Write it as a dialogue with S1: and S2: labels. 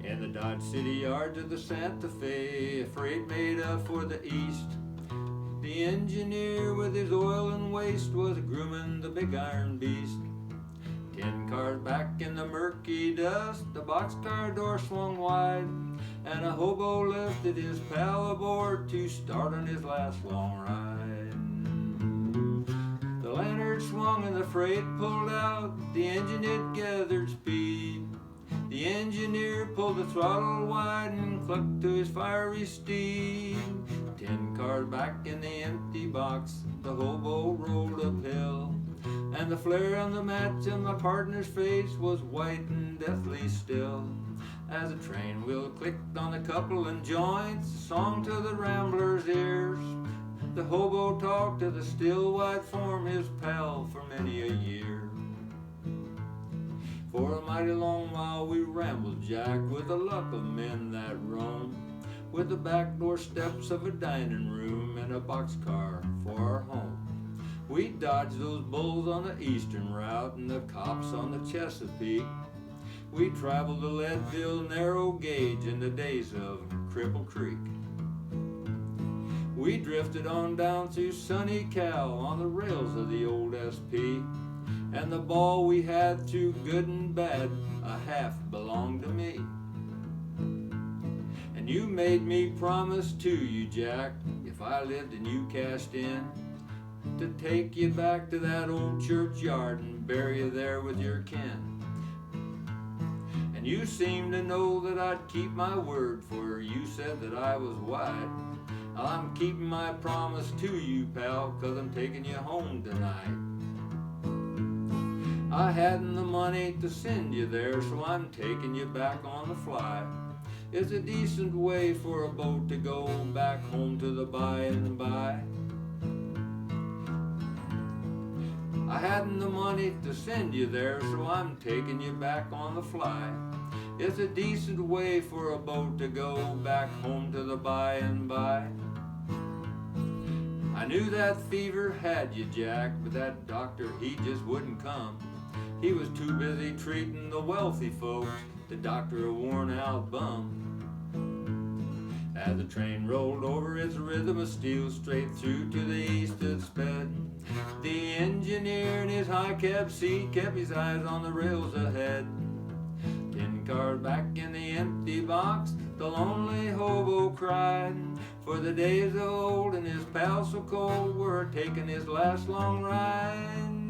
S1: In the Dodge City yards of the Santa Fe, a freight made up for the east. The engineer with his oil and waste was grooming the big iron beast. 10 cars back in the murky dust, the boxcar door swung wide, and a hobo lifted his pal aboard to start on his last long ride. The lantern swung and the freight pulled out, the engine it gathered speed. The engineer pulled the throttle wide and clucked to his fiery steed. 10 cars back in the empty box, the hobo rolled uphill, and the flare on the match on my partner's face was white and deathly still. As a train wheel clicked on the coupling joints, a song to the rambler's ears, the hobo talked to the still white form, his pal for many a year. For a mighty long while we rambled, Jack, with the luck of men that roam, with the back door steps of a dining room and a boxcar for our home. We dodged those bulls on the eastern route and the cops on the Chesapeake. We traveled the Leadville narrow gauge in the days of Cripple Creek. We drifted on down through sunny Cal on the rails of the old SP, and the ball we had through good and bad, a half belonged to me. And you made me promise to you, Jack, if I lived and you cashed in, to take you back to that old churchyard and bury you there with your kin. And you seemed to know that I'd keep my word, for you said that I was white. I'm keeping my promise to you, pal, 'cause I'm taking you home tonight. I hadn't the money to send you there, so I'm taking you back on the fly. It's a decent way for a boat to go back home to the by and by. I hadn't the money to send you there, so I'm taking you back on the fly. It's a decent way for a boat to go back home to the by and by. I knew that fever had you, Jack, but that doctor, he just wouldn't come. He was too busy treating the wealthy folks, the doctor a worn out bum. As the train rolled over its rhythm of steel, straight through to the east it sped. The engineer in his high cab seat kept his eyes on the rails ahead. 10 cars back in the empty box, the lonely hobo cried, for the days of old and his pal so cold were taking his last long ride.